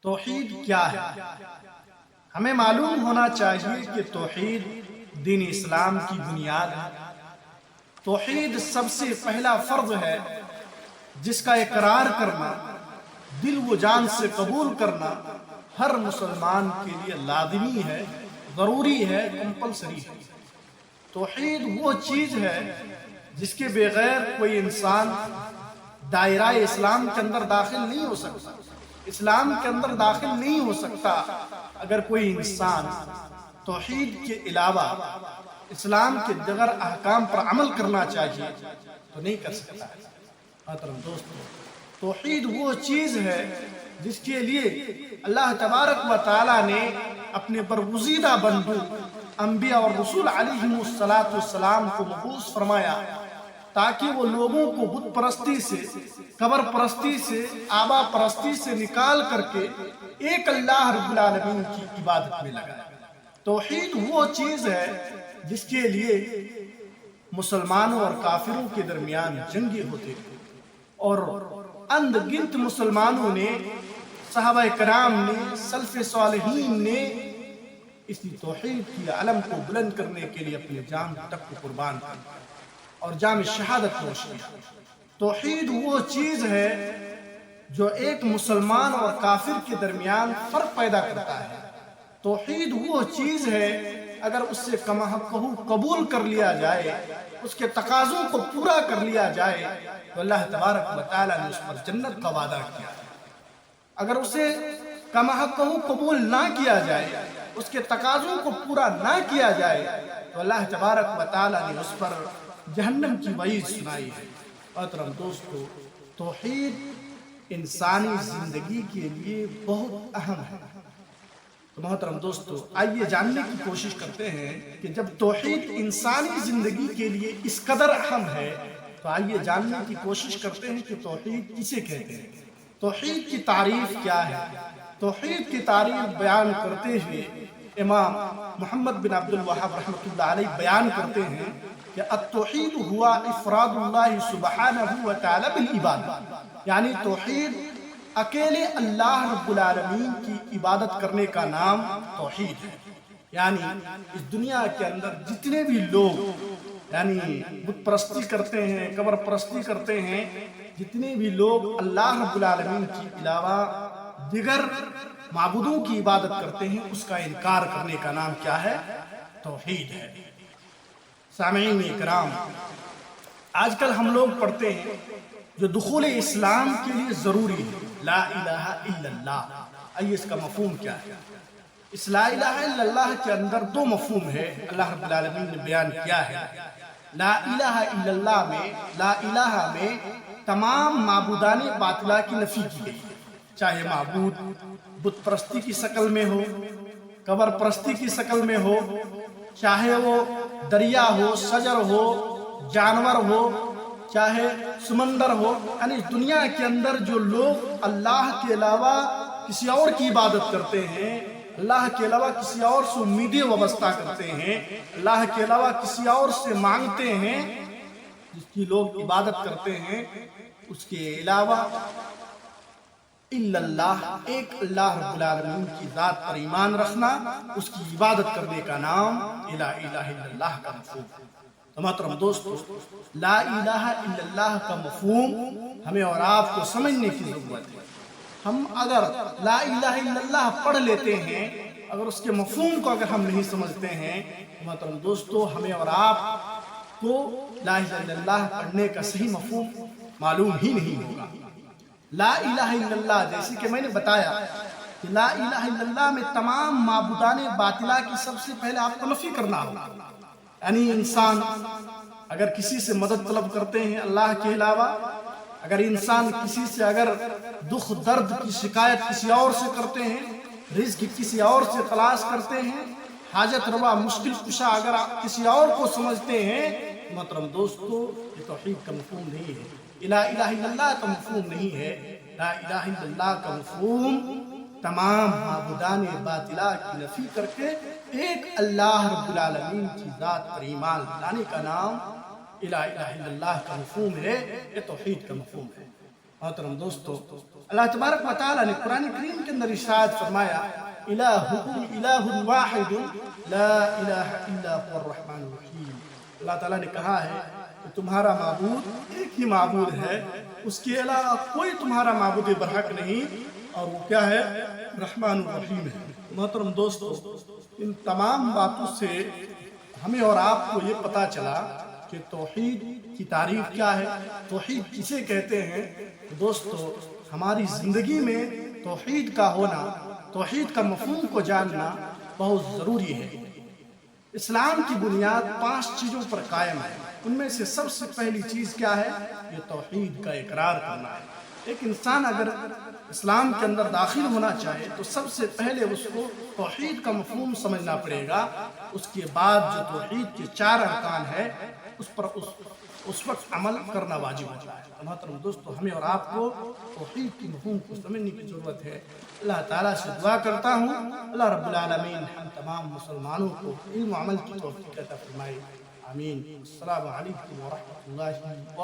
توحید کیا ہے؟ ہمیں معلوم ہونا چاہیے کہ توحید دین اسلام کی بنیاد ہے۔ توحید سب سے پہلا فرض ہے جس کا اقرار کرنا، دل و جان سے قبول کرنا ہر مسلمان کے لیے لازمی ہے، ضروری ہے، کمپلسری ہے۔ توحید وہ چیز ہے جس کے بغیر کوئی انسان دائرہ اسلام کے اندر داخل نہیں ہو سکتا، اسلام کے اندر داخل نہیں ہو سکتا۔ اگر کوئی انسان توحید کے علاوہ اسلام کے دیگر احکام پر عمل کرنا چاہیے تو نہیں کر سکتا۔ محترم دوستو، توحید وہ چیز ہے جس کے لیے اللہ تبارک و تعالیٰ نے اپنے برگزیدہ بندوں انبیاء اور رسول علیہم السلام کو مبعوث فرمایا تاکہ وہ لوگوں کو بت پرستی سے، قبر پرستی سے، آبا پرستی سے نکال کر کے ایک اللہ رب العالمین کی عبادت میں لگائے۔ توحید وہ چیز ہے جس کے لیے مسلمانوں اور کافروں کے درمیان جنگیں ہوتے تھے، اور اند گنت مسلمانوں نے، صحابہ کرام نے، سلف صالحین نے اس توحید کی علم کو بلند کرنے کے لیے اپنے جان تک کو قربان کیا اور جام شہادت نوش کیا۔ توحید وہ چیز ہے جو ایک مسلمان اور کافر کے درمیان فرق پیدا کرتا ہے۔ توحید وہ چیز ہے اگر اس سے قبول کر لیا جائے، اس کے تقاضوں کو پورا کر لیا جائے تو اللہ تبارک و تعالیٰ نے اس پر جنت کا وعدہ کیا۔ اگر اسے قبول نہ کیا جائے، اس کے تقاضوں کو پورا نہ کیا جائے تو اللہ تبارک و تعالیٰ نے اس پر جہنم کی وعید سنائی ہے۔ محترم دوستو، توحید انسانی زندگی کے لیے بہت اہم ہے۔ تو محترم دوستو، آئیے جاننے کی کوشش کرتے ہیں کہ جب توحید انسانی زندگی کے لیے اس قدر اہم ہے تو آئیے جاننے کی کوشش کرتے ہیں کہ توحید کسے کہتے ہیں، توحید کی تعریف کیا ہے۔ توحید کی تعریف بیان کرتے ہوئے امام محمد بن عبد الوہاب رحمۃ اللہ علیہ بیان کرتے ہیں کہ التوحید ہوا افراد اللہ سبحانہ وتعالی بالعبادہ، یعنی توحید اکیلے اللہ رب العالمین کی عبادت کرنے کا نام توحید ہے۔ یعنی اس دنیا کے اندر جتنے بھی لوگ یعنی بت پرستی کرتے ہیں، قبر پرستی کرتے ہیں، جتنے بھی لوگ اللہ رب العالمین کی علاوہ دیگر معبودوں کی عبادت کرتے ہیں، اس کا انکار کرنے کا نام کیا ہے؟ توحید ہے۔ سامعین اکرام، آج کل ہم لوگ پڑھتے ہیں جو دخول اسلام کے لیے ضروری ہے، لا الہ الا اللہ۔ آئیے اس کا مفہوم کیا ہے؟ اس لا الہ الا اللہ کے اندر دو مفہوم ہے، اللہ رب العالمین نے بیان کیا ہے۔ لا الہ الا اللہ میں، لا الہ میں تمام معبودان باطلہ کی نفی کی گئی ہے، چاہے معبود بت پرستی کی شکل میں ہو، قبر پرستی کی شکل میں ہو، چاہے وہ دریا ہو، شجر ہو، جانور ہو، چاہے سمندر ہو۔ یعنی دنیا کے اندر جو لوگ اللہ کے علاوہ کسی اور کی عبادت کرتے ہیں، اللہ کے علاوہ کسی اور سے امیدیں وابستہ کرتے ہیں، اللہ کے علاوہ کسی اور سے مانگتے ہیں، جس کی لوگ عبادت کرتے ہیں، اس کے علاوہ الا اللہ، ایک اللہ رب العالمین کی ذات پر ایمان رکھنا، اس کی عبادت کرنے کا نام لا الہ الا اللہ کا مفہوم ہے۔ تو محترم دوستو، لا الہ الا اللہ کا مفہوم ہمیں اور آپ کو سمجھنے کی ضرورت ہے۔ ہم اگر لا الہ الا اللہ پڑھ لیتے ہیں، اگر اس کے مفہوم کو اگر ہم نہیں سمجھتے ہیں، محترم دوستو، ہمیں اور آپ کو لا الہ الا اللہ پڑھنے کا صحیح مفہوم معلوم ہی نہیں ہوگا۔ لا الہ الا اللہ، جیسے کہ میں نے بتایا کہ لا الہ الا اللہ میں تمام معبودان باطلہ کی سب سے پہلے آپ کو نفی کرنا ہوگا۔ یعنی انسان اگر کسی سے مدد طلب کرتے ہیں اللہ کے علاوہ، اگر انسان کسی سے اگر دکھ درد کی شکایت کسی اور سے کرتے ہیں، رزق کسی اور سے تلاش کرتے ہیں، حاجت روا مشکل کشا اگر کسی اور کو سمجھتے ہیں، محترم دوستو، یہ توحید کا مفہوم نہیں ہے، لا الہ الا اللہ کا مفہوم نہیں ہے۔ لا الہ الا اللہ کا مفہوم تمام معبودان باطلہ کی نفی کر کے ایک اللہ رب العالمین کی ذات پر ایمان لانے کا نام لا الہ الا اللہ کا مفہوم ہے، یہ توحید کا مفہوم ہے۔ محترم دوستو، اللہ تبارک و تعالیٰ نے قرآن کریم کے اندر ارشاد فرمایا الہکم الہ واحد لا الہ الا هو الرحمن الرحیم۔ اللہ تعالیٰ نے کہا ہے کہ تمہارا معبود ایک ہی معبود ہے، اس کے علاوہ کوئی تمہارا معبود برحق نہیں، اور وہ کیا ہے؟ رحمان الرحیم ہے۔ محترم دوستو، ان تمام باتوں سے ہمیں اور آپ کو یہ پتہ چلا کہ توحید کی تعریف کیا ہے، توحید کسے کہتے ہیں۔ دوستو، ہماری زندگی میں توحید کا ہونا، توحید کا مفہوم کو جاننا بہت ضروری ہے۔ اسلام کی بنیاد 5 چیزوں پر قائم ہے، ان میں سے سب سے پہلی چیز کیا ہے؟ یہ توحید کا اقرار کرنا ہے۔ ایک انسان اگر اسلام کے اندر داخل ہونا چاہے تو سب سے پہلے اس کو توحید کا مفہوم سمجھنا پڑے گا، اس کے بعد جو توحید کے 4 ارکان ہے اس پر اس وقت عمل کرنا واجب ہوتا ہے۔ محترم دوستو، ہمیں اور آپ کو توحید کی مفہوم کو سمجھنے کی ضرورت ہے۔ اللہ تعالیٰ سے دعا کرتا ہوں اللہ رب العالمین ہم تمام مسلمانوں کو علم و عمل کی توفیق عطا فرمائے، آمین۔ السلام علیکم ورحمۃ اللہ